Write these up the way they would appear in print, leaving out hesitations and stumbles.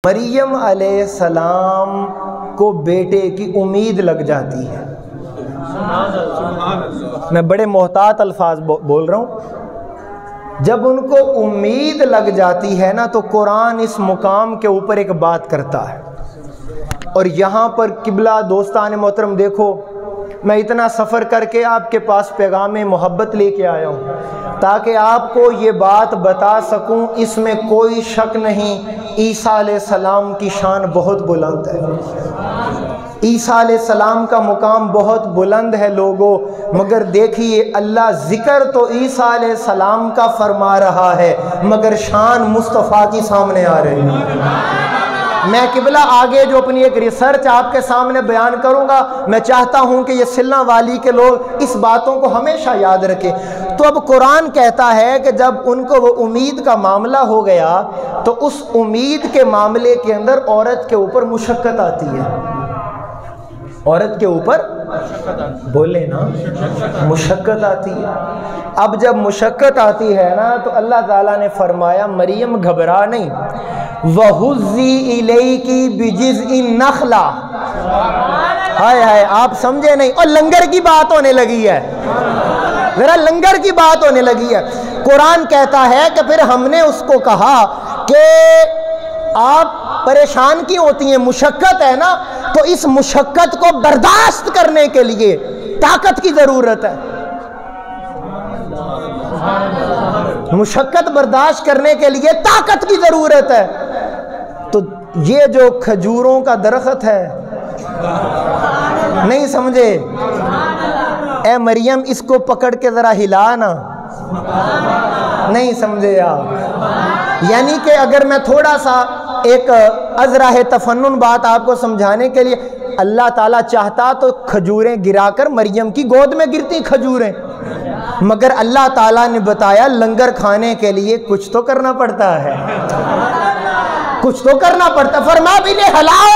مریم علیہ السلام کو بیٹے کی امید لگ جاتی ہے۔ میں بڑے محتاط الفاظ بول رہا ہوں۔ جب ان کو امید لگ جاتی ہے نا تو قرآن اس مقام کے اوپر ایک بات کرتا ہے، اور یہاں پر قبلہ دوستان محترم دیکھو، میں اتنا سفر کر کے آپ کے پاس پیغام محبت لے کے آیا ہوں تاکہ آپ کو یہ بات بتا سکوں، اس میں کوئی شک نہیں، عیسیٰ علیہ السلام کی شان بہت بلند ہے، عیسیٰ علیہ السلام کا مقام بہت بلند ہے لوگوں، مگر دیکھیے اللہ ذکر تو عیسیٰ علیہ السلام کا فرما رہا ہے مگر شان مصطفیٰ کی سامنے آ رہی ہے۔ میں قبلہ آگے جو اپنی ایک ریسرچ آپ کے سامنے بیان کروں گا، میں چاہتا ہوں کہ یہ سلنا والی کے لوگ اس باتوں کو ہمیشہ یاد رکھیں۔ تو اب قرآن کہتا ہے کہ جب ان کو وہ امید کا معاملہ ہو گیا تو اس امید کے معاملے کے اندر عورت کے اوپر مشقت آتی ہے، عورت کے اوپر بولے نا مشقت آتی ہے۔ اب جب مشقت آتی ہے نا تو اللہ تعالیٰ نے فرمایا مریم گھبرا نہیں، وَهُزِّي إِلَيْكِ بِجِذْعِ النَّخْلَةِ، ہائے ہائے آپ سمجھے نہیں، اور لنگر کی بات ہونے لگی ہے، ذرا لنگر کی بات ہونے لگی ہے۔ قرآن کہتا ہے کہ پھر ہم نے اس کو کہا کہ آپ پریشان کیوں ہوتی ہیں، مشقت ہے نا، تو اس مشقت کو برداشت کرنے کے لیے طاقت کی ضرورت ہے، مشقت برداشت کرنے کے لیے طاقت کی ضرورت ہے۔ تو یہ جو کھجوروں کا درخت ہے، نہیں سمجھے، اے مریم اس کو پکڑ کے ذرا ہلانا، نہیں سمجھے آپ، یعنی کہ اگر میں تھوڑا سا ایک ازراہ تفنن بات آپ کو سمجھانے کے لیے، اللہ تعالیٰ چاہتا تو کھجوریں گرا کر مریم کی گود میں گرتی کھجوریں، مگر اللہ تعالیٰ نے بتایا لنگر کھانے کے لیے کچھ تو کرنا پڑتا ہے، کچھ تو کرنا پڑتا، فرمایا بھی نے ہلاؤ،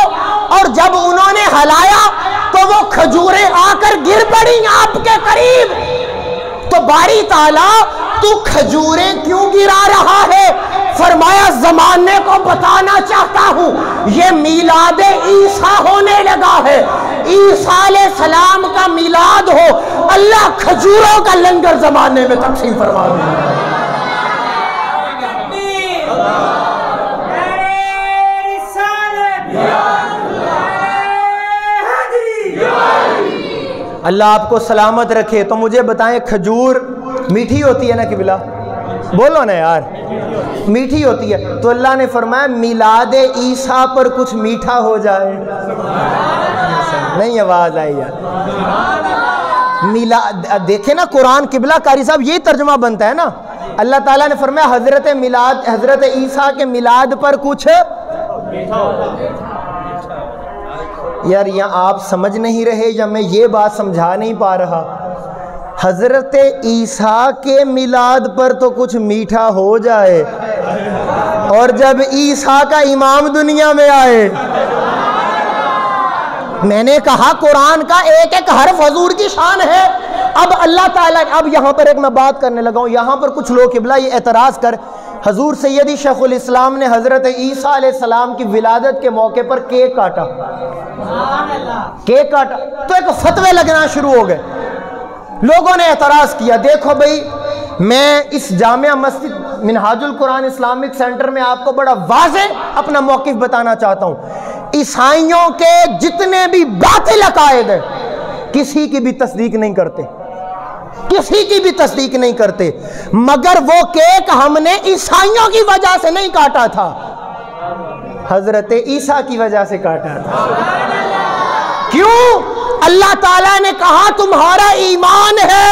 اور جب انہوں نے ہلایا تو وہ کھجوریں آ کر گر پڑی آپ کے قریب۔ تو باری تعالیٰ تو کھجوریں کیوں گرا رہا ہے؟ فرمایا زمانے کو بتانا چاہتا ہوں یہ میلاد عیسیٰ ہونے لگا ہے، عیسیٰ علیہ السلام کا میلاد ہو، اللہ کھجوروں کا لنگر زمانے میں تقسیم فرما دے۔ اللہ آپ کو سلامت رکھے۔ تو مجھے بتائیں کھجور میٹھی ہوتی ہے نا قبلہ؟ بولو نا یار، میٹھی ہوتی ہے، تو اللہ نے فرمایا میلاد عیسیٰ پر کچھ میٹھا ہو جائے، نہیں آواز آئی یار، میلاد دیکھیں نا قرآن قبلہ قاری صاحب یہی ترجمہ بنتا ہے نا، اللہ تعالیٰ نے فرمایا حضرت عیسیٰ کے میلاد پر کچھ میٹھا ہو جائے۔ یار یہاں آپ سمجھ نہیں رہے یا میں یہ بات سمجھا نہیں پا رہا، حضرت عیسیٰ کے میلاد پر تو کچھ میٹھا ہو جائے، اور جب عیسیٰ کا امام دنیا میں آئے، میں نے کہا قرآن کا ایک ایک حرف حضور کی شان ہے۔ اب اللہ تعالیٰ، اب یہاں پر ایک میں بات کرنے لگا ہوں، یہاں پر کچھ لوگ قبلہ یہ اعتراض کر، حضور سیدی شیخ الاسلام نے حضرت عیسیٰ علیہ السلام کی ولادت کے موقع پر کیک کاٹا، کیک کاٹا تو ایک فتوے لگنا شروع ہو گئے، لوگوں نے اعتراض کیا۔ دیکھو بھئی میں اس جامعہ مسجد منہاج القرآن اسلامک سینٹر میں آپ کو بڑا واضح اپنا موقف بتانا چاہتا ہوں، عیسائیوں کے جتنے بھی باطل عقائد ہیں کسی کی بھی تصدیق نہیں کرتے، کسی کی بھی تصدیق نہیں کرتے، مگر وہ کیک ہم نے عیسائیوں کی وجہ سے نہیں کاٹا تھا، حضرت عیسیٰ کی وجہ سے کاٹا تھا۔ کیوں؟ اللہ تعالیٰ نے کہا تمہارا ایمان ہے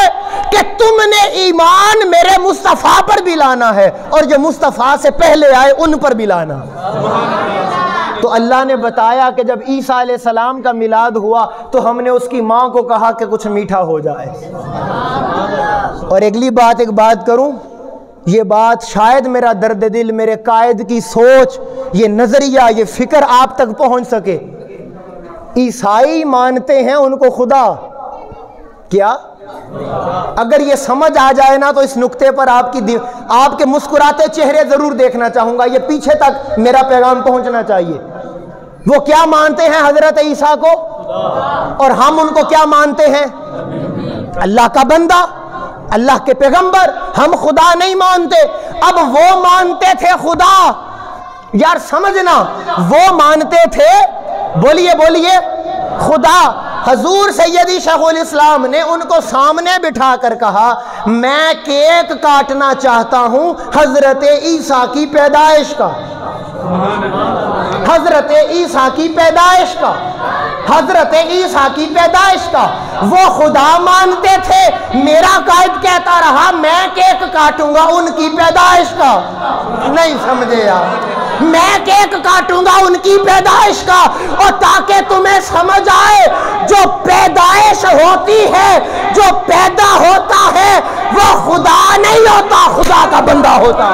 کہ تم نے ایمان میرے مصطفیٰ پر بھی لانا ہے، اور جو مصطفیٰ سے پہلے آئے ان پر بھی لانا۔ تو اللہ نے بتایا کہ جب عیسیٰ علیہ السلام کا میلاد ہوا تو ہم نے اس کی ماں کو کہا کہ کچھ میٹھا ہو جائے۔ اور اگلی بات ایک بات کروں، یہ بات شاید میرا درد دل، میرے قائد کی سوچ، یہ نظریہ، یہ فکر آپ تک پہنچ سکے۔ عیسائی مانتے ہیں ان کو خدا، کیا اگر یہ سمجھ آ جائے نا تو اس نقطے پر آپ کے مسکراتے چہرے ضرور دیکھنا چاہوں گا. یہ پیچھے تک میرا پیغام پہنچنا چاہیے. وہ کیا مانتے ہیں حضرت عیسیٰ کو, اور ہم ان کو کیا مانتے ہیں؟ اللہ کا بندہ, اللہ کے پیغمبر. ہم خدا نہیں مانتے. اب وہ مانتے تھے خدا, یار سمجھنا, وہ مانتے تھے, بولیے بولیے, خدا. حضور سیدی شیخ الاسلام نے ان کو سامنے بٹھا کر کہا میں کیک کاٹنا چاہتا ہوں حضرت عیسیٰ کی پیدائش کا, حضرت عیسیٰ کی پیدائش کا, حضرت عیسیٰ کی پیدائش کا. وہ خدا مانتے تھے, میرا قائد کہتا رہا میں کیک کاٹوں گا ان کی پیدائش کا. نہیں سمجھے یار, میں کیک کاٹوں گا ان کی پیدائش کا. اور تاکہ تمہیں سمجھ آئے, جو پیدائش ہوتی ہے, جو پیدا ہوتا ہے, وہ خدا نہیں ہوتا, خدا کا بندہ ہوتا.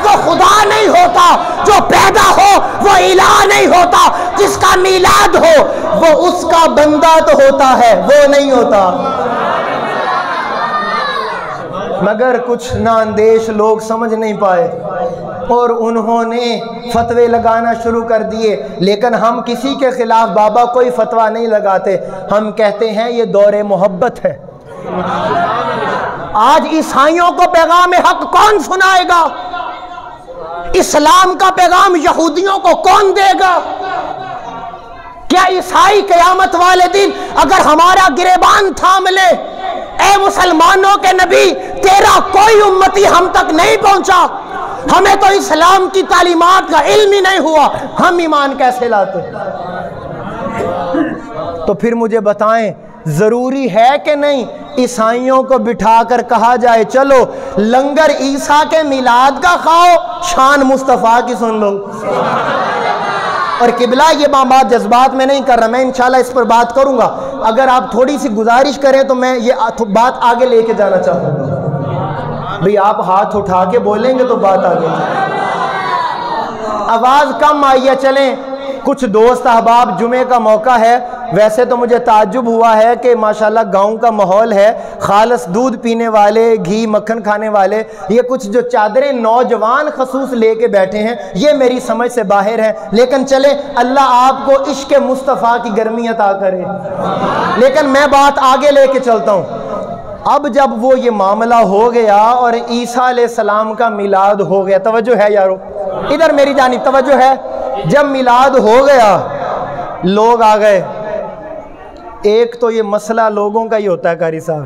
وہ خدا نہیں ہوتا. جو پیدا ہو وہ الہ نہیں ہوتا. جس کا میلاد ہو وہ اس کا بندہ تو ہوتا ہے, وہ نہیں ہوتا. مگر کچھ نااندیش لوگ سمجھ نہیں پائے اور انہوں نے فتوے لگانا شروع کر دیے. لیکن ہم کسی کے خلاف بابا کوئی فتویٰ نہیں لگاتے. ہم کہتے ہیں یہ دور محبت ہے. آج عیسائیوں کو پیغام حق کون سنائے گا؟ اسلام کا پیغام یہودیوں کو کون دے گا؟ کیا عیسائی قیامت والے دن اگر ہمارا گریبان تھام لے, اے مسلمانوں کے نبی تیرا کوئی امتی ہم تک نہیں پہنچا, ہمیں تو اسلام کی تعلیمات کا علم ہی نہیں ہوا, ہم ایمان کیسے لاتے؟ تو پھر مجھے بتائیں, ضروری ہے کہ نہیں عیسائیوں کو بٹھا کر کہا جائے چلو لنگر عیسیٰ کے میلاد کا کھاؤ, شان مصطفیٰ کی سن لو؟ اور قبلہ یہ بات جذبات میں نہیں کر رہا, میں انشاءاللہ اس پر بات کروں گا. اگر آپ تھوڑی سی گزارش کریں تو میں یہ بات آگے لے کے جانا چاہوں گا. بھئی آپ ہاتھ اٹھا کے بولیں گے تو بات آگے جائے. آواز کم آئی ہے, چلیں کچھ دوست احباب, جمعے کا موقع ہے. ویسے تو مجھے تعجب ہوا ہے کہ ماشاءاللہ گاؤں کا ماحول ہے, خالص دودھ پینے والے, گھی مکھن کھانے والے, یہ کچھ جو چادریں نوجوان خصوص لے کے بیٹھے ہیں یہ میری سمجھ سے باہر ہے. لیکن چلے اللہ آپ کو عشق مصطفیٰ کی گرمی عطا کرے. لیکن میں بات آگے لے کے چلتا ہوں. اب جب وہ یہ معاملہ ہو گیا اور عیسیٰ علیہ السلام کا میلاد ہو گیا, توجہ ہے یارو, ادھر میری جانب توجہ ہے. جب میلاد ہو گیا لوگ آ گئے. ایک تو یہ مسئلہ لوگوں کا ہی ہوتا ہے قاری صاحب,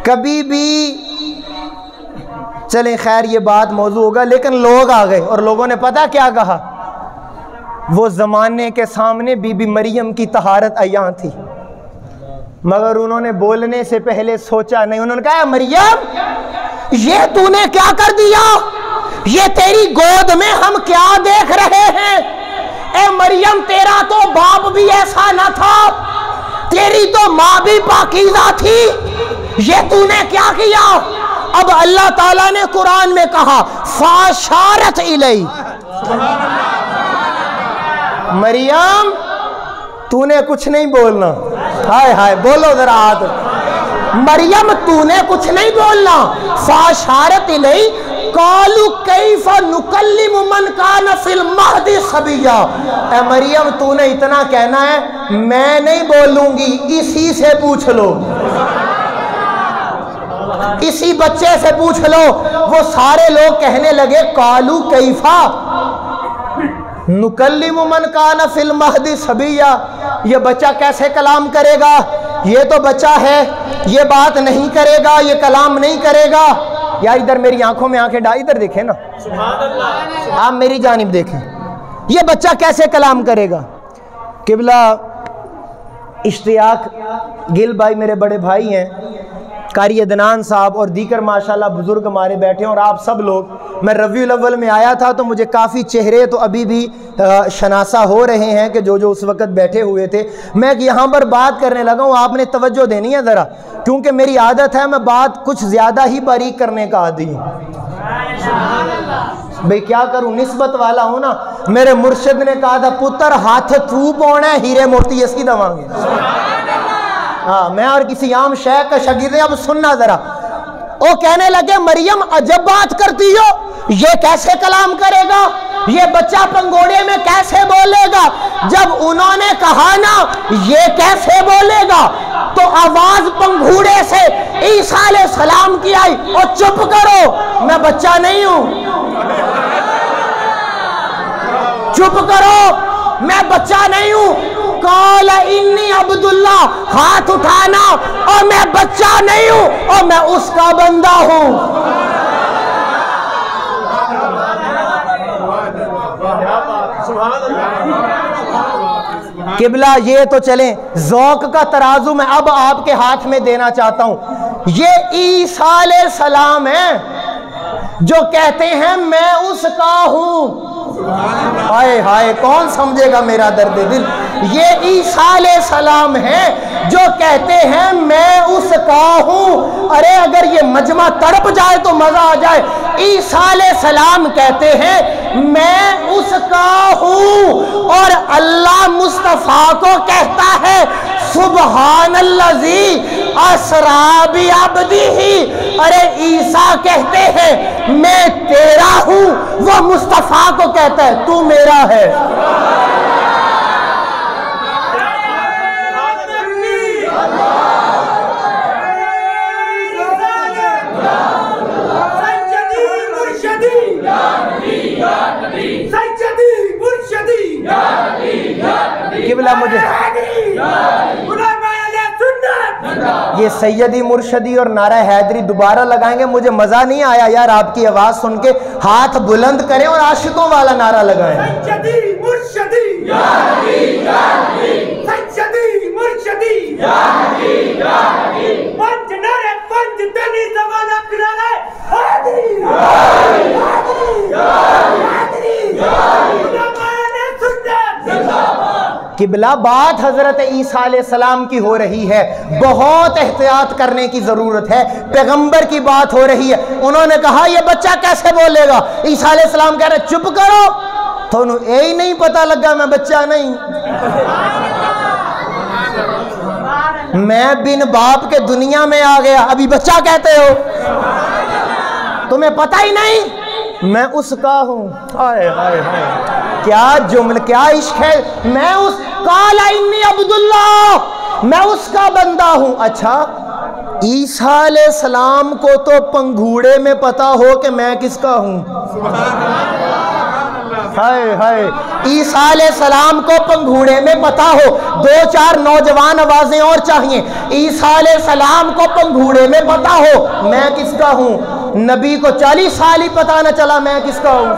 کبھی بھی چلیں خیر یہ بات موضوع ہوگا, لیکن لوگ آ گئے اور لوگوں نے پتہ کیا کہا, وہ زمانے کے سامنے بی بی مریم کی طہارت عیاں تھی, مگر انہوں نے بولنے سے پہلے سوچا نہیں. انہوں نے کہا مریم یہ تو نے کیا کر دیا, یہ تیری گود میں ہم کیا دیکھ رہے ہیں؟ اے مریم تیرا تو باپ بھی ایسا نہ تھا, تیری تو ماں بھی پاکیزہ تھی, یہ تو نے کیا کیا؟ اب اللہ تعالیٰ نے قرآن میں کہا فاشارت الی, مریم تو نے کچھ نہیں بولنا. ہائے ہائے بولو ذرا ہاتھ. مریم تو نے کچھ نہیں بولنا. فاشارت الی قالوا کیف نکلم من کان فی المہد صبیا. اے مریم تو نے اتنا کہنا ہے, میں نہیں بولوں گی, اسی سے پوچھ لو, اسی بچے سے پوچھ لو. وہ سارے لوگ کہنے لگے قالوا کیف نکلم من کان فی المہد صبیا, یہ بچہ کیسے کلام کرے گا, یہ تو بچہ ہے, یہ بات نہیں کرے گا, یہ کلام نہیں کرے گا. یار ادھر میری آنکھوں میں آنکھیں ڈال, ادھر دیکھیں نا, آپ میری جانب دیکھیں, یہ بچہ کیسے کلام کرے گا؟ قبلہ اشتیاق گل بھائی میرے بڑے بھائی ہیں, قاری عدنان صاحب اور دیگر ماشاءاللہ بزرگ ہمارے بیٹھے ہیں, اور آپ سب لوگ. میں ربیع الاول میں آیا تھا تو مجھے کافی چہرے تو ابھی بھی شناسا ہو رہے ہیں کہ جو اس وقت بیٹھے ہوئے تھے. میں یہاں پر بات کرنے لگا ہوں, آپ نے توجہ دینی ہے ذرا, کیونکہ میری عادت ہے میں بات کچھ زیادہ ہی باریک کرنے کا عادی ہوں. بھئی کیا کروں، نسبت والا ہوں نا. میرے مرشد نے کہا تھا پتر ہاتھ تو پونا ہے ہیرے موتی اسی دواں گے. ہاں میں اور کسی عام شیخ کا شاگرد ہے. اب سننا ذرا. وہ کہنے لگے مریم عجب بات کرتی ہو، یہ کیسے کلام کرے گا، یہ بچہ پنگوڑے میں کیسے بولے گا. جب انہوں نے کہا نا یہ کیسے بولے گا تو آواز پنگوڑے سے عیسیٰ علیہ السلام کی آئی، اور چپ کرو میں بچہ نہیں ہوں، چپ کرو میں بچہ نہیں ہوں. قال انی عبداللہ، ہاتھ اٹھانا، اور میں بچہ نہیں ہوں اور میں اس کا بندہ ہوں. قبلہ یہ تو چلیں ذوق کا ترازو میں اب آپ کے ہاتھ میں دینا چاہتا ہوں. یہ عیسیٰ علیہ السلام ہیں جو کہتے ہیں میں اس کا ہوں. ہائے ہائے کون سمجھے گا میرا درد دل. یہ عیسیٰ علیہ السلام ہیں جو کہتے ہیں میں اس کا ہوں. ارے اگر یہ مجمع تڑپ جائے تو مزہ آ جائے. عیسیٰ علیہ السلام کہتے ہیں میں اس کا ہوں، اور اللہ مصطفیٰ کو کہتا ہے سبحان الذی اسریٰ بعبدہ. ارے عیسیٰ کہتے ہیں میں تیرا ہوں، وہ مصطفیٰ کو کہتا ہے تو میرا ہے. قبلہ مجھے یہ سیدی مرشدی اور نعرہ حیدری دوبارہ لگائیں گے، مجھے مزہ نہیں آیا یار آپ کی آواز سن کے. ہاتھ بلند کریں اور عاشقوں والا نعرہ لگائیں. سیدی مرشدی یا علی یا علی، سیدی مرشدی یا علی یا علی، پنج نعرے پنج تنی زمانہ پھرانا حیدری یا علی یا علی یا علی. قبلہ بات حضرت عیسیٰ علیہ السلام کی ہو رہی ہے، بہت احتیاط کرنے کی ضرورت ہے. پیغمبر کی بات ہو رہی ہے. انہوں نے کہا یہ بچہ کیسے بولے گا. عیسیٰ علیہ السلام کہہ رہے چپ کرو، تو انہوں یہی نہیں پتا لگا میں بچہ نہیں، میں بن باپ کے دنیا میں آ گیا، ابھی بچہ کہتے ہو، تمہیں پتہ ہی نہیں میں اس کا ہوں. ہائے ہائے ہائے کیا جملہ، کیا عشق ہے. میں اس قال انی عبداللہ، میں اس کا بندہ ہوں. اچھا عیسیٰ علیہ السلام کو تو پنگھوڑے میں پتا ہو کہ میں کس کا ہوں. ہائے ہائے عیسیٰ علیہ السلام کو پنگھوڑے میں پتا ہو. دو چار نوجوان آوازیں اور چاہیے. عیسیٰ علیہ السلام کو پنگھوڑے میں پتا ہو میں کس کا ہوں. نبی کو 40 سال ہی پتا نہ چلا میں کس کا ہوں.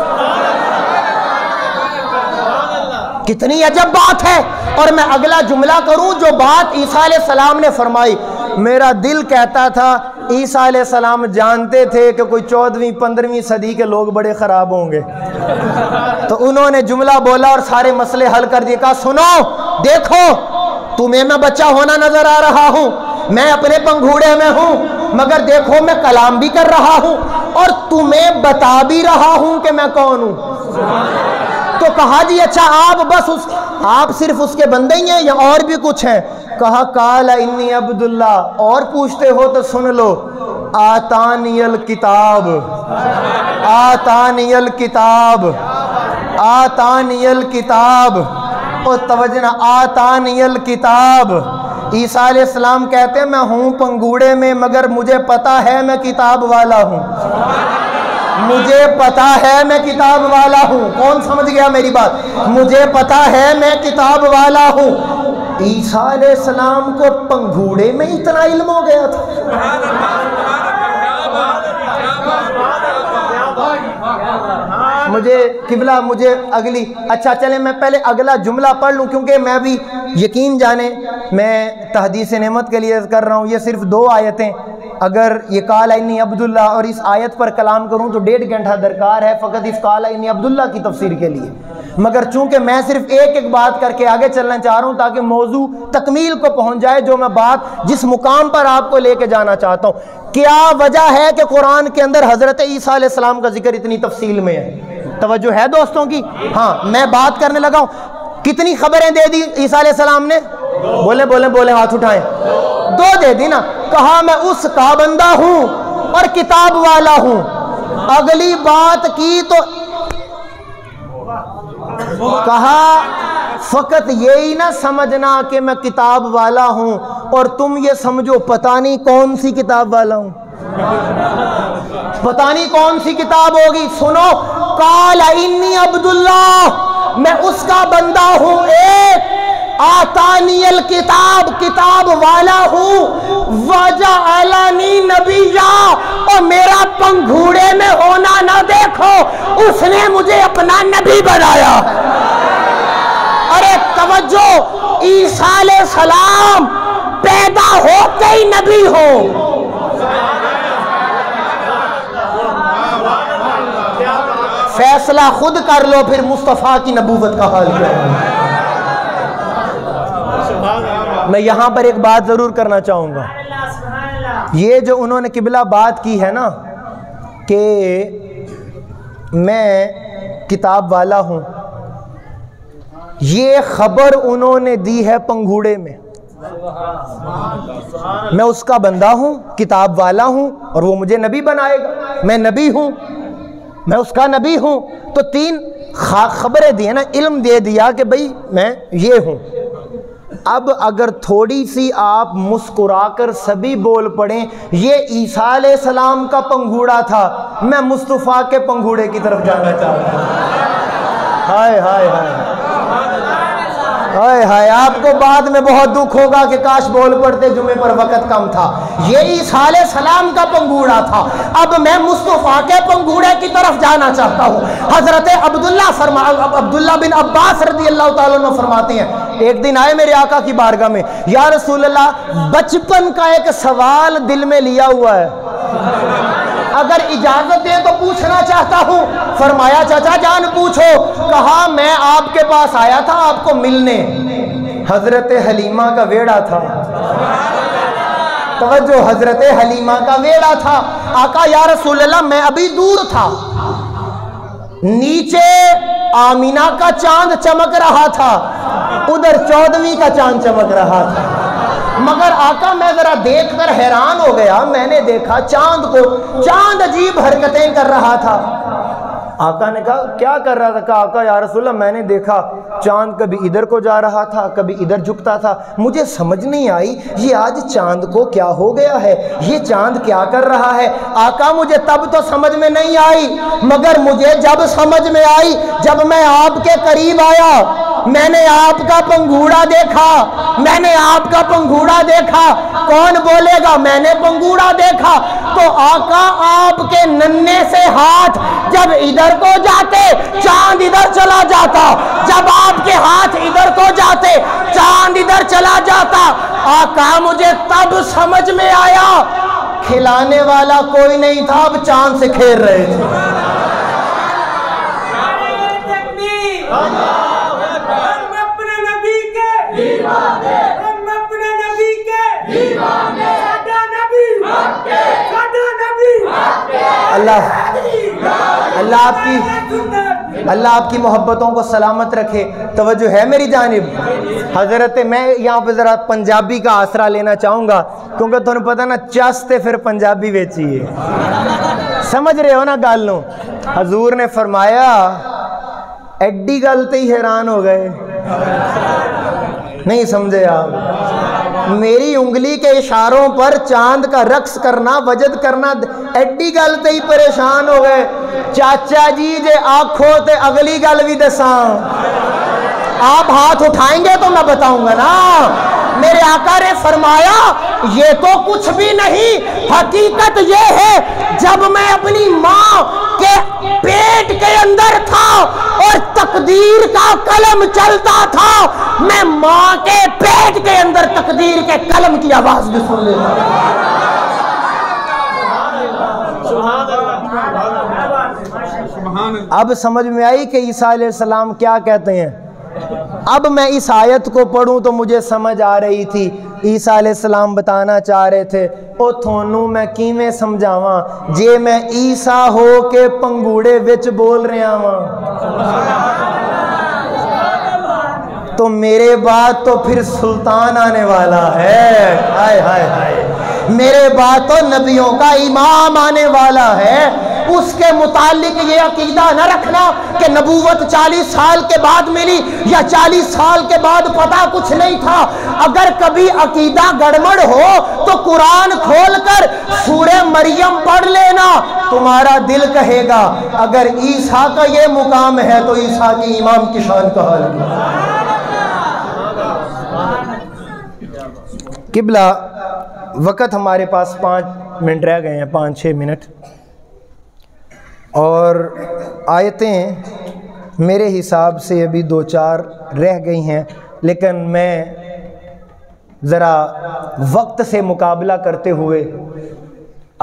کتنی عجب بات ہے. اور میں اگلا جملہ کروں جو بات عیسیٰ علیہ السلام نے فرمائی. میرا دل کہتا تھا عیسیٰ علیہ السلام جانتے تھے کہ کوئی 14ویں 15ویں صدی کے لوگ بڑے خراب ہوں گے، تو انہوں نے جملہ بولا اور سارے مسئلے حل کر دیے. کہا سنو دیکھو تمہیں میں بچہ ہونا نظر آ رہا ہوں، میں اپنے پنگھوڑے میں ہوں، مگر دیکھو میں کلام بھی کر رہا ہوں اور تمہیں بتا بھی رہا ہوں کہ میں کون ہوں. تو کہا جی اچھا آپ صرف اس کے بندے ہی ہیں یا اور بھی کچھ ہیں. کہا قال انی عبداللہ. اور پوچھتے ہو تو سن لو. آتانی الکتاب، آتانی الکتاب، آتانی الکتاب. اور توجہ، آتانی الکتاب. عیسیٰ علیہ السلام کہتے ہیں میں ہوں پنگوڑے میں مگر مجھے پتا ہے میں کتاب والا ہوں، مجھے پتا ہے میں کتاب والا ہوں. کون سمجھ گیا میری بات؟ مجھے پتا ہے میں کتاب والا ہوں. عیسیٰ علیہ السلام کو پنگھوڑے میں اتنا علم ہو گیا تھا. مجھے قبلہ مجھے اگلی اچھا چلیں میں پہلے اگلا جملہ پڑھ لوں کیونکہ میں بھی یقین جانے میں تحدیث نعمت کے لیے کر رہا ہوں. یہ صرف 2 آیتیں، اگر یہ قال انی عبداللہ اور اس آیت پر کلام کروں تو 1.5 گھنٹہ درکار ہے فقط اس قال انی عبداللہ کی تفسیر کے لیے. مگر چونکہ میں صرف ایک بات کر کے آگے چلنا چاہ رہا ہوں تاکہ موضوع تکمیل کو پہنچ جائے جو میں بات جس مقام پر آپ کو لے کے جانا چاہتا ہوں. کیا وجہ ہے کہ قرآن کے اندر حضرت عیسیٰ علیہ السلام کا ذکر اتنی تفصیل میں ہے؟ توجہ ہے دوستوں کی؟ ہاں میں بات کرنے لگا ہوں، کتنی خبریں دے دی عیسیٰ علیہ السلام نے؟ بولے بولے بولے، ہاتھ اٹھائیں، 2 دے دی نا. کہا میں اس کا بندہ ہوں اور کتاب والا ہوں. اگلی بات کی تو کہا فقط یہی نہ سمجھنا کہ میں کتاب والا ہوں اور تم یہ سمجھو پتہ نہیں کون سی کتاب والا ہوں، پتہ نہیں کون سی کتاب ہوگی. سنو، قال انی عبداللہ، میں اس کا بندہ ہوں، ایک آتانی الکتاب، کتاب والا ہوں، وجعلنی نبیا، اور میرا پنگھوڑے میں ہونا نہ دیکھو، اس نے مجھے اپنا نبی بنایا. ارے توجہ، عیسیٰ علیہ السلام پیدا ہوتے ہی نبی ہو. فیصلہ خود کر لو پھر مصطفیٰ کی نبوت کا حال کیا ہے. میں یہاں پر ایک بات ضرور کرنا چاہوں گا، یہ جو انہوں نے قبلہ بات کی ہے نا کہ میں کتاب والا ہوں، یہ خبر انہوں نے دی ہے پنگھوڑے میں. میں اس کا بندہ ہوں، کتاب والا ہوں، اور وہ مجھے نبی بنائے گا. میں نبی ہوں، میں اس کا نبی ہوں. تو 3 خبریں دی ہیں نا، علم دے دیا کہ بھئی میں یہ ہوں. اب اگر تھوڑی سی آپ مسکرا کر سبھی بول پڑیں یہ عیسیٰ علیہ السلام کا پنگھوڑا تھا، میں مصطفیٰ کے پنگھوڑے کی طرف جانا چاہتا ہوں. ہائے ہائے ہائے ہائے ہائے، آپ کو بعد میں بہت دکھ ہوگا کہ کاش بول پڑتے، جمعے پر وقت کم تھا. یہ عیسیٰ علیہ السلام کا پنگھوڑا تھا، اب میں مصطفیٰ کے پنگھوڑے کی طرف جانا چاہتا ہوں. حضرت عبداللہ بن عباس رضی اللہ تعالیٰ عنہ فرماتے ہیں، ایک دن آئے میرے آقا کی بارگاہ میں، یا رسول اللہ بچپن کا ایک سوال دل میں لیا ہوا ہے، اگر اجازت دیں تو پوچھنا چاہتا ہوں. فرمایا چچا جان پوچھو. کہا میں آپ کے پاس آیا تھا آپ کو ملنے، حضرت حلیمہ کا ویڑا تھا. توجہ، حضرت حلیمہ کا ویڑا تھا. آقا یا رسول اللہ میں ابھی دور تھا، نیچے آمینہ کا چاند چمک رہا تھا، ادھر 14ویں کا چاند چمک رہا تھا. مگر آقا میں ذرا دیکھ کر حیران ہو گیا، میں نے دیکھا چاند کو، چاند عجیب حرکتیں کر رہا تھا. آقا نے کہا کیا کر رہا تھا؟ کہا آقا یا رسول اللہ میں نے دیکھا چاند کبھی ادھر کو جا رہا تھا کبھی ادھر جھکتا تھا، مجھے سمجھ نہیں آئی یہ آج چاند کو کیا ہو گیا ہے، یہ چاند کیا کر رہا ہے. آقا مجھے تب تو سمجھ میں نہیں آئی، مگر مجھے جب سمجھ میں آئی جب میں آپ کے قریب آیا، میں نے آپ کا پنگھوڑا دیکھا، میں نے آپ کا پنگھوڑا دیکھا. کون بولے گا میں نے پنگھوڑا دیکھا؟ تو آقا آپ کے ننھے سے ہاتھ جب ادھر کو جاتے چاند ادھر چلا جاتا، جب آپ کے ہاتھ ادھر کو جاتے چاند ادھر چلا جاتا. آقا مجھے تب سمجھ میں آیا کھلانے والا کوئی نہیں تھا، اب چاند سے کھیر رہے تھے. اللہ آپ کی محبتوں کو سلامت رکھے. توجہ ہے میری جانب. حضرت میں یہاں پہ ذرا پنجابی کا آسرا لینا چاہوں گا کیونکہ تمہیں پتہ نا چستے پھر پنجابی بیچی ہے، سمجھ رہے ہو نا گل نو. حضور نے فرمایا ایڈی گل تے ہی حیران ہو گئے، نہیں سمجھے آپ؟ میری انگلی کے اشاروں پر چاند کا رقص کرنا وجد کرنا ایڈی گل تے ہی پریشان ہو گئے. چاچا جی جے آنکھو تے اگلی گل بھی دساں، آپ ہاتھ اٹھائیں گے تو میں بتاؤں گا نا. میرے آقا نے فرمایا یہ تو کچھ بھی نہیں، حقیقت یہ ہے جب میں اپنی ماں کے پیٹ کے اندر تھا اور تقدیر کا قلم چلتا تھا، میں ماں کے پیٹ کے اندر تقدیر کے قلم کی آواز بھی سن لیتا. اب سمجھ میں آئی کہ عیسیٰ علیہ السلام کیا کہتے ہیں. اب میں اس آیت کو پڑھوں تو مجھے سمجھ آ رہی تھی عیسیٰ علیہ السلام بتانا چاہ رہے تھے او تھونوں میں کیویں سمجھاواں جے میں عیسیٰ ہو کے پنگوڑے وچ بول رہا ہاں تو میرے بعد تو پھر سلطان آنے والا ہے، ہائے ہائے ہائے، میرے بعد تو نبیوں کا امام آنے والا ہے۔ اس کے متعلق یہ عقیدہ نہ رکھنا کہ نبوت 40 سال کے بعد ملی یا 40 سال کے بعد پتہ کچھ نہیں تھا۔ اگر کبھی عقیدہ گڑبڑ ہو تو قرآن کھول کر سورہ مریم پڑھ لینا، تمہارا دل کہے گا اگر عیسیٰ کا یہ مقام ہے تو عیسیٰ کی امام کی شان کا حال ہے۔ قبلہ وقت ہمارے پاس 5 منٹ رہ گئے ہیں، 5-6 منٹ، اور آیتیں میرے حساب سے ابھی 2-4 رہ گئی ہیں، لیکن میں ذرا وقت سے مقابلہ کرتے ہوئے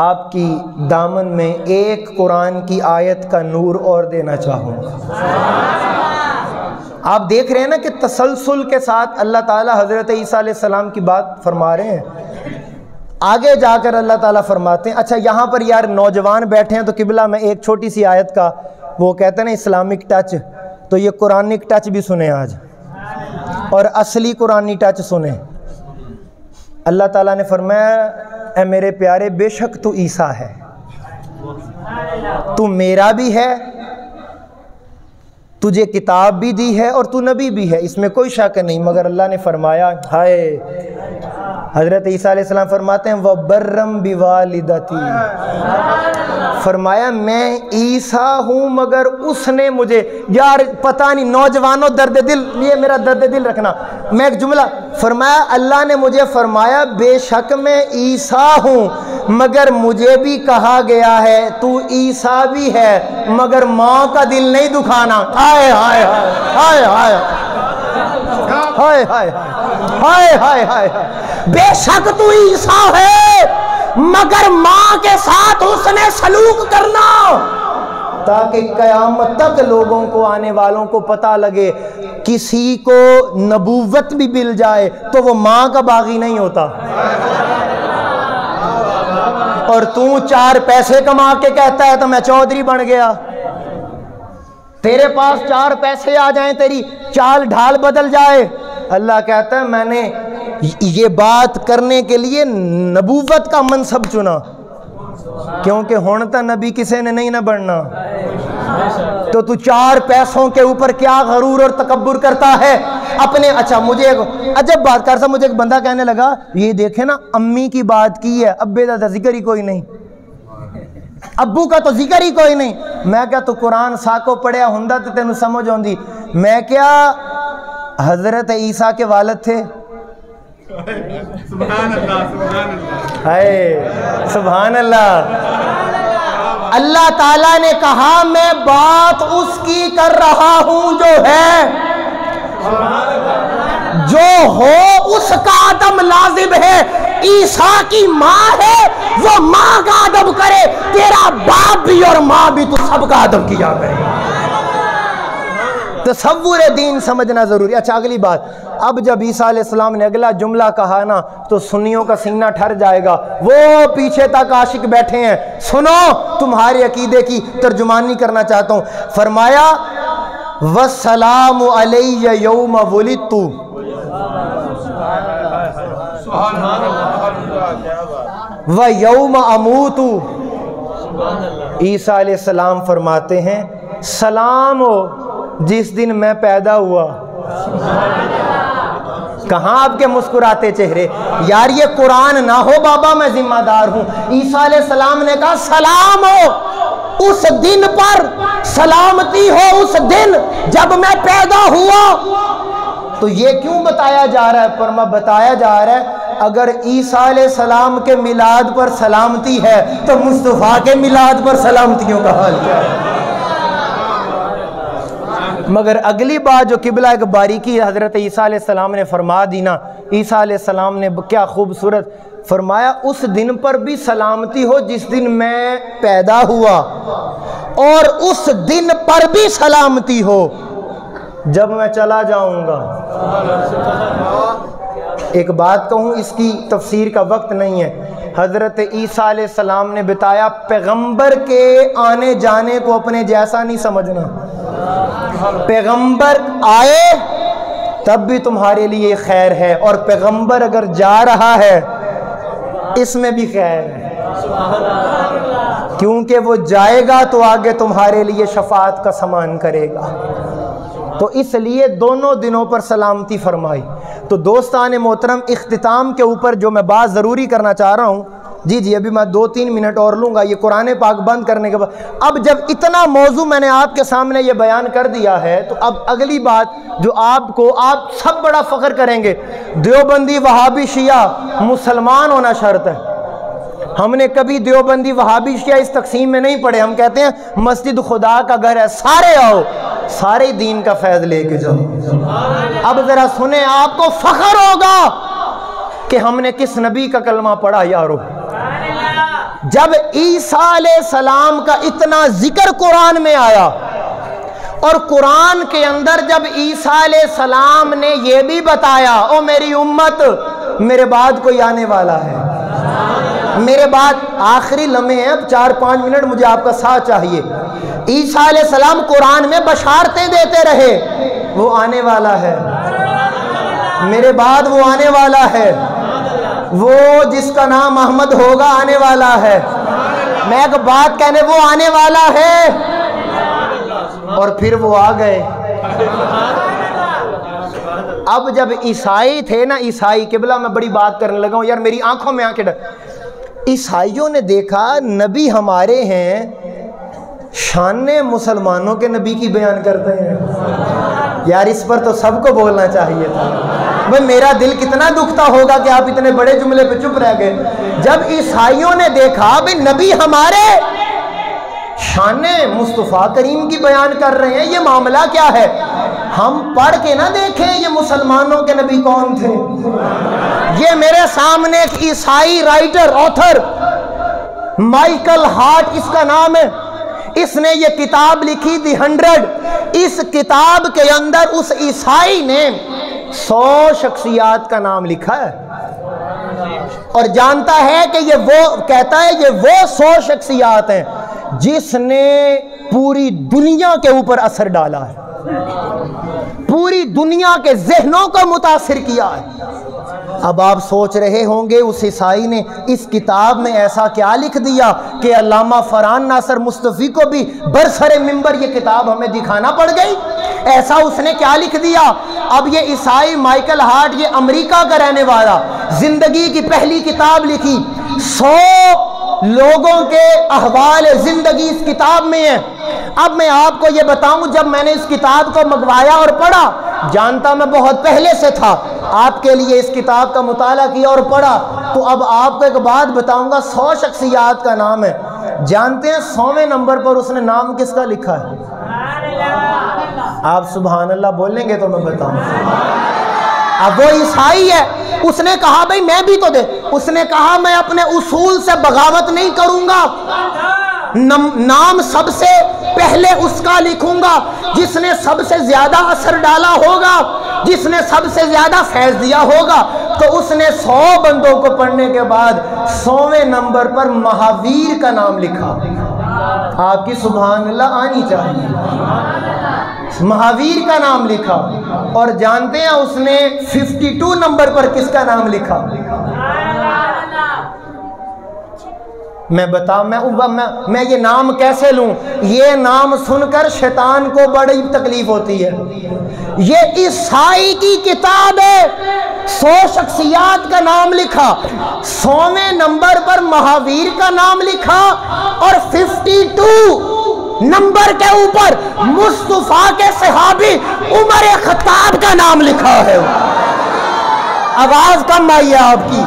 آپ کی دامن میں ایک قرآن کی آیت کا نور اور دینا چاہوں گا۔ آپ دیکھ رہے ہیں نا کہ تسلسل کے ساتھ اللہ تعالیٰ حضرت عیسیٰ علیہ السلام کی بات فرما رہے ہیں، آگے جا کر اللہ تعالیٰ فرماتے ہیں۔ اچھا یہاں پر یار نوجوان بیٹھے ہیں تو قبلہ میں ایک چھوٹی سی آیت کا وہ کہتے ہیں نا اسلامک ٹچ، تو یہ قرآنک ٹچ بھی سنیں آج، اور اصلی قرآنی ٹچ سنیں۔ اللہ تعالیٰ نے فرمایا اے میرے پیارے بے شک تو عیسیٰ ہے، تو میرا بھی ہے، تجھے کتاب بھی دی ہے اور تو نبی بھی ہے، اس میں کوئی شک نہیں، مگر اللہ نے فرمایا ہائے، حضرت عیسیٰ علیہ السلام فرماتے ہیں وَبَرًّا بِوَالِدَتِي، فرمایا میں عیسیٰ ہوں مگر اس نے مجھے، یار پتہ نہیں نوجوانوں درد دل، یہ میرا درد دل رکھنا، میں ایک جملہ فرمایا اللہ نے مجھے فرمایا بے شک میں عیسیٰ ہوں مگر مجھے بھی کہا گیا ہے تو عیسیٰ بھی ہے مگر ماں کا دل نہیں دکھانا۔ ہائے ہائے ہائے ہائے ہائے ہائے ہائے ہائے ہائے، بے شک تو عیسیٰ ہے مگر ماں کے ساتھ اس نے سلوک کرنا، تاکہ قیامت تک لوگوں کو آنے والوں کو پتہ لگے کسی کو نبوت بھی مل جائے تو وہ ماں کا باغی نہیں ہوتا۔ اور تو 4 پیسے کما کے کہتا ہے تو میں چودھری بن گیا، تیرے پاس 4 پیسے آ جائیں تیری چال ڈھال بدل جائے، اللہ کہتا ہے میں نے یہ بات کرنے کے لیے نبوت کا منصب چنا، کیونکہ ہونتا نبی کسے نے نہیں نہ بڑھنا، تو 4 پیسوں کے اوپر کیا غرور اور تکبر کرتا ہے اپنے۔ اچھا مجھے ایک عجب بات کر سا، مجھے ایک بندہ کہنے لگا یہ دیکھیں نا امی کی بات کی ہے، ابے دا ذکر ہی کوئی نہیں، ابو کا تو ذکر ہی کوئی نہیں۔ میں کیا تو قرآن ساکو پڑھیا ہوندا تو تینوں سمجھ ہوندی، میں کیا حضرت عیسیٰ کے والد تھے؟ سبحان اللہ سبحان اللہ، ہائے سبحان اللہ۔ اللہ تعالیٰ نے کہا میں بات اس کی کر رہا ہوں جو ہے، جو ہو اس کا ادب لازم ہے، عیسیٰ کی ماں ہے وہ ماں کا ادب کرے، تیرا باپ بھی اور ماں بھی تو سب کا ادب کیا کرے۔ تصور دین سمجھنا ضروری۔ اچھا اگلی بات، اب جب عیسیٰ علیہ السلام نے اگلا جملہ کہا نا تو سنیوں کا سینہ ٹھر جائے گا، وہ پیچھے تک عاشق بیٹھے ہیں، سنو تمہارے عقیدے کی ترجمانی کرنا چاہتا ہوں۔ فرمایا وَالسَّلَامُ عَلَيَّ يَوْمَ وُلِدتُّ، وَيَوْمَ أَمُوتُ، عیسیٰ علیہ السلام فرماتے ہیں سلام ہو جس دن میں پیدا ہوا۔ کہاں آپ کے مسکراتے چہرے؟ یار یہ قرآن نہ ہو بابا میں ذمہ دار ہوں۔ عیسیٰ علیہ السلام نے کہا سلام ہو اس دن پر، سلامتی ہو اس دن جب میں پیدا ہوا۔ تو یہ کیوں بتایا جا رہا ہے؟ فرما بتایا جا رہا ہے اگر عیسیٰ علیہ السلام کے میلاد پر سلامتی ہے تو مصطفیٰ کے میلاد پر سلامتیوں کا حال کیا ہے؟ مگر اگلی بات جو قبلہ ایک باریکی حضرت عیسیٰ علیہ السلام نے فرما دی نا، عیسیٰ علیہ السلام نے کیا خوبصورت فرمایا اس دن پر بھی سلامتی ہو جس دن میں پیدا ہوا، اور اس دن پر بھی سلامتی ہو جب میں چلا جاؤں گا. ایک بات کہوں، اس کی تفسیر کا وقت نہیں ہے. حضرت عیسیٰ علیہ السلام نے بتایا پیغمبر کے آنے جانے کو اپنے جیسا نہیں سمجھنا. پیغمبر آئے تب بھی تمہارے لیے خیر ہے، اور پیغمبر اگر جا رہا ہے اس میں بھی خیر ہے، کیونکہ وہ جائے گا تو آگے تمہارے لیے شفاعت کا سامان کرے گا. تو اس لیے دونوں دنوں پر سلامتی فرمائی. تو دوستان محترم، اختتام کے اوپر جو میں بات ضروری کرنا چاہ رہا ہوں، جی ابھی میں 2-3 منٹ اور لوں گا یہ قرآن پاک بند کرنے کے بعد. اب جب اتنا موضوع میں نے آپ کے سامنے یہ بیان کر دیا ہے تو اب اگلی بات جو آپ سب بڑا فخر کریں گے، دیوبندی وہابی شیعہ مسلمان ہونا شرط ہے. ہم نے کبھی دیوبندی وہابی شیعہ اس تقسیم میں نہیں پڑھے. ہم کہتے ہیں مسجد خدا کا گھر ہے، سارے آؤ، سارے دین کا فیض لے کے جاؤ. اب ذرا سنیں، آپ کو فخر ہوگا کہ ہم نے کس نبی کا کلمہ پڑھا. یارو، جب عیسیٰ علیہ السلام کا اتنا ذکر قرآن میں آیا، اور قرآن کے اندر جب عیسیٰ علیہ السلام نے یہ بھی بتایا، او میری امت، میرے بعد کوئی آنے والا ہے، میرے بعد آخری لمحے ہیں، اب 4-5 منٹ مجھے آپ کا ساتھ چاہیے. عیسیٰ علیہ السلام قرآن میں بشارتیں دیتے رہے، وہ آنے والا ہے، میرے بعد وہ آنے والا ہے، وہ جس کا نام احمد ہوگا آنے والا ہے. میں ایک بات کہنے، وہ آنے والا ہے. اور پھر وہ آ گئے. اب جب عیسائی تھے نا، عیسائی قبلہ، میں بڑی بات کرنے لگا ہوں یار، میری آنکھوں میں آنکھیں عیسائیوں نے دیکھا نبی ہمارے ہیں، شان مسلمانوں کے نبی کی بیان کرتے ہیں. یار اس پر تو سب کو بولنا چاہیے تھا. بھئی میرا دل کتنا دکھتا ہوگا کہ آپ اتنے بڑے جملے پہ چپ رہ گئے. جب عیسائیوں نے دیکھا بھئی نبی ہمارے شان مصطفیٰ کریم کی بیان کر رہے ہیں، یہ معاملہ کیا ہے؟ ہم پڑھ کے نہ دیکھیں یہ مسلمانوں کے نبی کون تھے. یہ میرے سامنے ایک عیسائی رائٹر، آتھر مائیکل ہارٹ اس کا نام ہے، اس نے یہ کتاب لکھی دی 100. اس کتاب کے اندر اس عیسائی نے 100 شخصیات کا نام لکھا ہے، اور جانتا ہے کہ یہ وہ کہتا ہے یہ وہ 100 شخصیات ہیں جس نے پوری دنیا کے اوپر اثر ڈالا ہے، پوری دنیا کے ذہنوں کو متاثر کیا ہے. اب آپ سوچ رہے ہوں گے اس عیسائی نے اس کتاب میں ایسا کیا لکھ دیا کہ علامہ فرحان ناصر مصطفی کو بھی برسر منبر یہ کتاب ہمیں دکھانا پڑ گئی؟ ایسا اس نے کیا لکھ دیا؟ اب یہ عیسائی مائیکل ہارٹ، یہ امریکہ کا رہنے والا، زندگی کی پہلی کتاب لکھی، 100 لوگوں کے احوال زندگی اس کتاب میں ہیں. اب میں آپ کو یہ بتاؤں، جب میں نے اس کتاب کو منگوایا اور پڑھا، جانتا میں بہت پہلے سے تھا، آپ کے لیے اس کتاب کا مطالعہ کیا اور پڑھا، تو اب آپ کو ایک بات بتاؤں گا. 100 شخصیات کا نام ہے. جانتے ہیں 100ویں نمبر پر اس نے نام کس کا لکھا ہے؟ آپ سبحان اللہ بولیں گے تو میں بتاؤں. اب وہ عیسائی ہے، اس نے کہا بھئی میں بھی تو دے، اس نے کہا میں اپنے اصول سے بغاوت نہیں کروں گا، نام سب سے پہلے اس کا لکھوں گا جس نے سب سے زیادہ اثر ڈالا ہوگا، جس نے سب سے زیادہ فیض دیا ہوگا. تو اس نے 100 بندوں کو پڑھنے کے بعد 100ویں نمبر پر مہاویر کا نام لکھا. آپ کی سبحان اللہ آنی چاہیے. مہاویر کا نام لکھا. اور جانتے ہیں اس نے 52 نمبر پر کس کا نام لکھا؟ میں بتاؤں میں یہ نام کیسے لوں؟ یہ نام سن کر شیطان کو بڑی تکلیف ہوتی ہے. یہ عیسائی کی کتاب ہے، 100 شخصیات کا نام لکھا، 100ویں نمبر پر مہاویر کا نام لکھا، اور 52 نمبر کے اوپر مصطفیٰ کے صحابی عمر خطاب کا نام لکھا ہے. آواز کم آئی ہے آپ کی.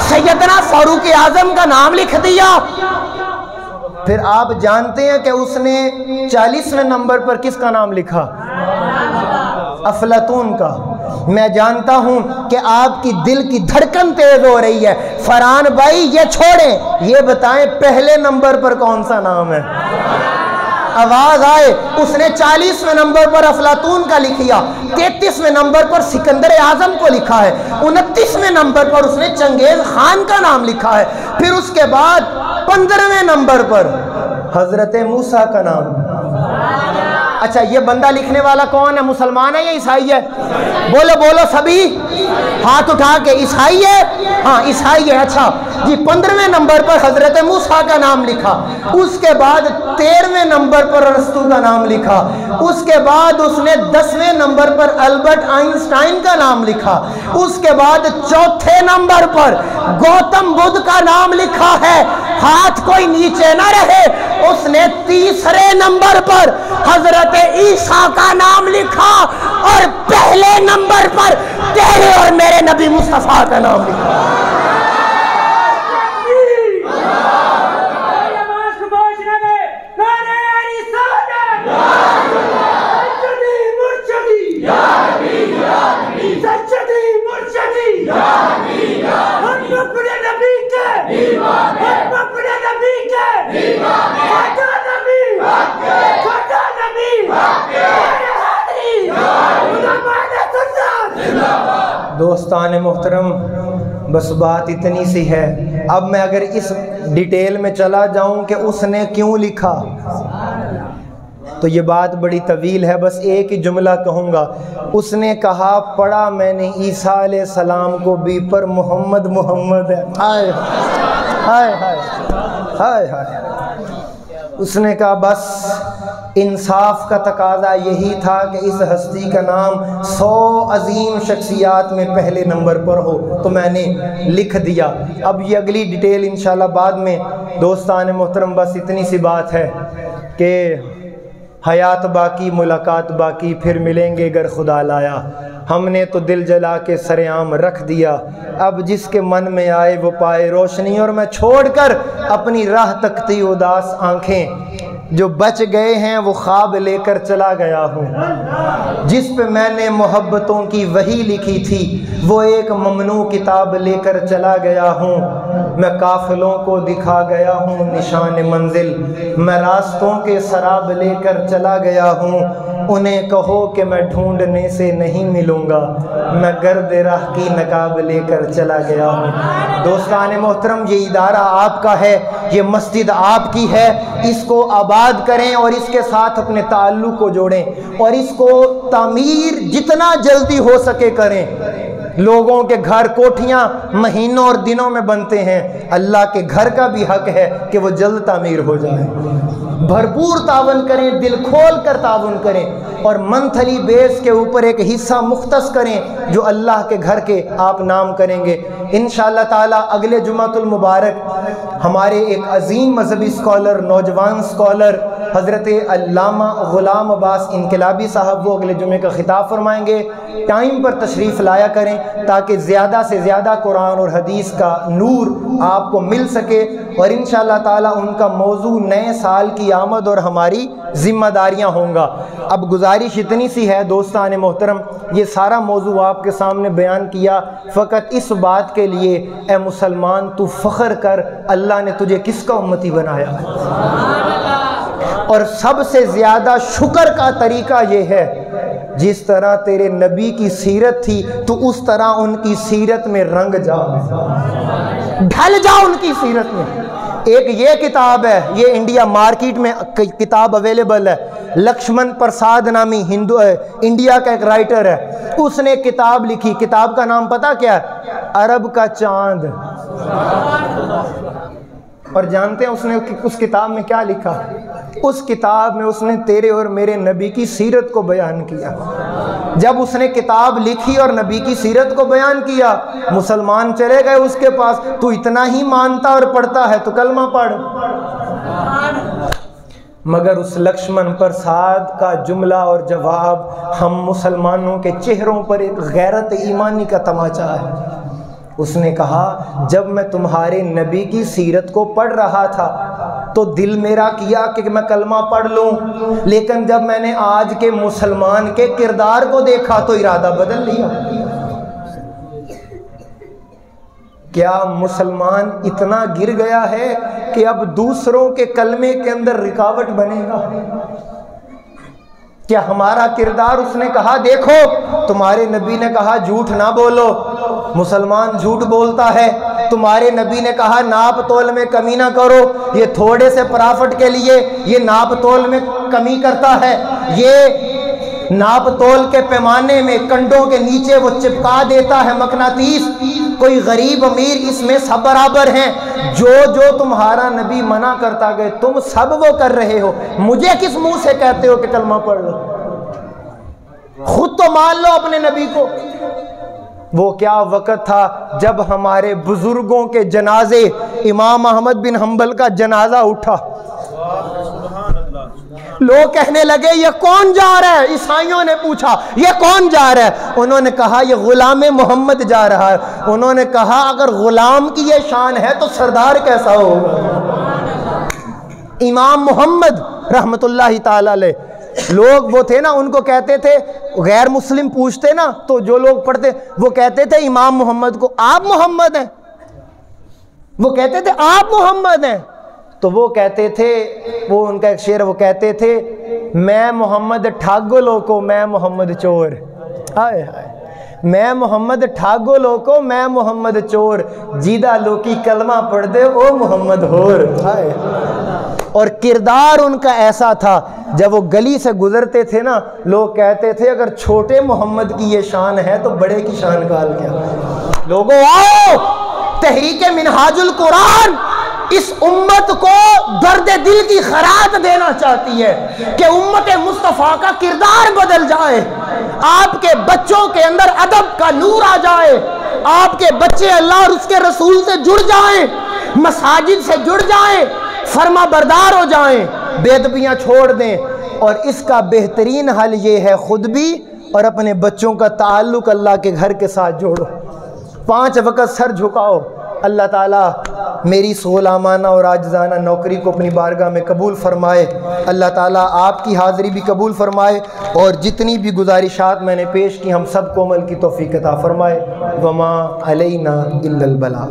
سیدنا فاروق اعظم کا نام لکھ دیا. پھر آپ جانتے ہیں کہ اس نے 40ویں نمبر پر کس کا نام لکھا؟ افلاطون کا. میں جانتا ہوں کہ آپ کی دل کی دھڑکن تیز ہو رہی ہے. فرحان بھائی یہ چھوڑیں، یہ بتائیں پہلے نمبر پر کون سا نام ہے؟ آواز آئے، اس نے 40ویں نمبر پر افلاطون کا لکھیا، 33ویں نمبر پر سکندر اعظم کو لکھا ہے، 29ویں نمبر پر اس نے چنگیز خان کا نام لکھا ہے، پھر اس کے بعد 15ویں نمبر پر حضرت موسیٰ کا نام۔ اچھا یہ بندہ لکھنے والا کون ہے؟ مسلمان ہے یا عیسائی ہے؟ بولو بولو سبھی ہاتھ اٹھا کے، عیسائی ہے؟ ہاں عیسائی ہے۔ اچھا جی 15ویں نمبر پر حضرت موسیٰ کا نام لکھا، اس کے بعد 13ویں نمبر پر ارسطو کا نام لکھا، اس کے بعد اس نے 10ویں نمبر پر البرٹ آئنسٹائن کا نام لکھا، اس کے بعد 4تھے نمبر پر گوتم بدھ کا نام لکھا ہے۔ ہاتھ کوئی نیچے نہ رہے۔ اس نے 3رے نمبر پر حضرت عیسیٰ کا نام لکھا، اور پہلے نمبر پر تیرے اور میرے نبی مصطفیٰ کا نام لکھا۔ دوستان محترم، بس بات اتنی سی ہے۔ اب میں اگر اس ڈیٹیل میں چلا جاؤں کہ اس نے کیوں لکھا تو یہ بات بڑی طویل ہے، بس ایک ہی جملہ کہوں گا۔ اس نے کہا پڑھا میں نے عیسیٰ علیہ السلام کو بھی، پر محمد محمد ہے۔ ہائے ہائے ہائے ہائے ہائے۔ اس نے کہا بس انصاف کا تقاضا یہی تھا کہ اس ہستی کا نام 100 عظیم شخصیات میں پہلے نمبر پر ہو، تو میں نے لکھ دیا۔ اب یہ اگلی ڈیٹیل انشاءاللہ بعد میں۔ دوستان محترم بس اتنی سی بات ہے کہ حیات باقی ملاقات باقی، پھر ملیں گے گر خدا لایا۔ ہم نے تو دل جلا کے سر عام رکھ دیا، اب جس کے من میں آئے وہ پائے روشنی، اور میں چھوڑ کر اپنی راہ تکتی اداس آنکھیں، جو بچ گئے ہیں وہ خواب لے کر چلا گیا ہوں۔ جس پہ میں نے محبتوں کی وحی لکھی تھی وہ ایک ممنوع کتاب لے کر چلا گیا ہوں۔ میں قافلوں کو دکھا گیا ہوں نشان منزل، میں راستوں کے سراب لے کر چلا گیا ہوں۔ انہیں کہو کہ میں ڈھونڈنے سے نہیں ملوں گا، میں گرد راہ کی نقاب لے کر چلا گیا ہوں۔ دوستان محترم، یہ ادارہ آپ کا ہے، یہ مسجد آپ کی ہے، اس کو آباد کریں اور اس کے ساتھ اپنے تعلق کو جوڑیں، اور اس کو تعمیر جتنا جلدی ہو سکے کریں۔ لوگوں کے گھر کوٹھیاں مہینوں اور دنوں میں بنتے ہیں، اللہ کے گھر کا بھی حق ہے کہ وہ جلد تعمیر ہو جائے۔ بھرپور تعاون کریں، دل کھول کر تعاون کریں، اور منتھلی بیس کے اوپر ایک حصہ مختص کریں جو اللہ کے گھر کے آپ نام کریں گے انشاءاللہ تعالی۔ اگلے جمعۃ المبارک ہمارے ایک عظیم مذہبی اسکالر، نوجوان اسکالر حضرت علامہ غلام عباس انقلابی صاحب، وہ اگلے جمعے کا خطاب فرمائیں گے۔ ٹائم پر تشریف لایا کریں تاکہ زیادہ سے زیادہ قرآن اور حدیث کا نور آپ کو مل سکے، اور انشاءاللہ تعالی ان کا موضوع نئے سال کی آمد اور ہماری ذمہ داریاں ہوں گا۔ اب گزارش اتنی سی ہے دوستان محترم، یہ سارا موضوع آپ کے سامنے بیان کیا فقط اس بات کے لیے، اے مسلمان تو فخر کر اللہ نے تجھے کس کا امتی بنایا، اور سب سے زیادہ شکر کا طریقہ یہ ہے جس طرح تیرے نبی کی سیرت تھی تو اس طرح ان کی سیرت میں رنگ جا، ڈھل جا ان کی سیرت میں۔ ایک یہ کتاب ہے، یہ انڈیا مارکیٹ میں کتاب اویلیبل ہے، لکشمن پرساد نامی ہندو انڈیا کا ایک رائٹر ہے، اس نے کتاب لکھی، کتاب کا نام پتہ کیا ہے؟ عرب کا چاند۔ اور جانتے ہیں اس نے اس کتاب میں کیا لکھا؟ اس کتاب میں اس نے تیرے اور میرے نبی کی سیرت کو بیان کیا۔ جب اس نے کتاب لکھی اور نبی کی سیرت کو بیان کیا، مسلمان چلے گئے اس کے پاس، تو اتنا ہی مانتا اور پڑھتا ہے تو کلمہ پڑھ۔ مگر اس لکشمن پرساد کا جملہ اور جواب ہم مسلمانوں کے چہروں پر ایک غیرت ایمانی کا تماچا ہے۔ اس نے کہا جب میں تمہارے نبی کی سیرت کو پڑھ رہا تھا تو دل میرا کیا کہ میں کلمہ پڑھ لوں، لیکن جب میں نے آج کے مسلمان کے کردار کو دیکھا تو ارادہ بدل لیا۔ کیا مسلمان اتنا گر گیا ہے کہ اب دوسروں کے کلمے کے اندر رکاوٹ بنے گا؟ کیا ہمارا کردار اس نے کہا دیکھو تمہارے نبی نے کہا جھوٹ نہ بولو، مسلمان جھوٹ بولتا ہے، تمہارے نبی نے کہا ناپ تول میں کمی نہ کرو، یہ تھوڑے سے پرافٹ کے لیے یہ ناپ تول میں کمی کرتا ہے، یہ ناپ تول کے پیمانے میں کنڈوں کے نیچے وہ چپکا دیتا ہے مقناطیس، کوئی غریب امیر اس میں سب برابر ہیں، جو تمہارا نبی منع کرتا گئے تم سب وہ کر رہے ہو، مجھے کس منہ سے کہتے ہو کہ کلمہ پڑھ لو؟ خود تو مان لو اپنے نبی کو۔ وہ کیا وقت تھا جب ہمارے بزرگوں کے جنازے، امام احمد بن حنبل کا جنازہ اٹھا، لوگ کہنے لگے یہ کون جا رہا ہے؟ عیسائیوں نے پوچھا یہ کون جا رہا ہے؟ انہوں نے کہا یہ غلام محمد جا رہا ہے۔ انہوں نے کہا اگر غلام کی یہ شان ہے تو سردار کیسا ہوگا؟ امام محمد رحمت اللہ تعالی علیہ، لوگ وہ تھے نا، ان کو کہتے تھے، غیر مسلم پوچھتے نا تو جو لوگ پڑھتے وہ کہتے تھے امام محمد کو آپ محمد ہیں، وہ کہتے تھے آپ محمد ہیں، تو وہ کہتے تھے، وہ ان کا ایک شعر، وہ کہتے تھے میں محمد ٹھاگو لوکو میں محمد چور، ہائے ہائے میں محمد ٹھاگو لوکو میں محمد چور، جیدہ لوکی کلمہ پڑھ دے او محمد ہور، ہائے۔ اور کردار ان کا ایسا تھا، جب وہ گلی سے گزرتے تھے نا لوگ کہتے تھے اگر چھوٹے محمد کی یہ شان ہے تو بڑے کی شان کا حال کیا؟ لوگوں آؤ، تحریک منہاج القرآن اس امت کو درد دل کی خراج دینا چاہتی ہے کہ امت مصطفیٰ کا کردار بدل جائے، آپ کے بچوں کے اندر ادب کا نور آ جائے، آپ کے بچے اللہ اور اس کے رسول سے جڑ جائیں، مساجد سے جڑ جائیں، فرما بردار ہو جائیں، بے ادبیاں چھوڑ دیں۔ اور اس کا بہترین حل یہ ہے خود بھی اور اپنے بچوں کا تعلق اللہ کے گھر کے ساتھ جوڑو، 5 وقت سر جھکاؤ۔ اللہ تعالیٰ میری اس غلامانہ اور عاجزانہ نوکری کو اپنی بارگاہ میں قبول فرمائے، اللہ تعالیٰ آپ کی حاضری بھی قبول فرمائے، اور جتنی بھی گزارشات میں نے پیش کی ہم سب کو عمل کی توفیق عطا فرمائے۔ وما علینا الا البلاغ۔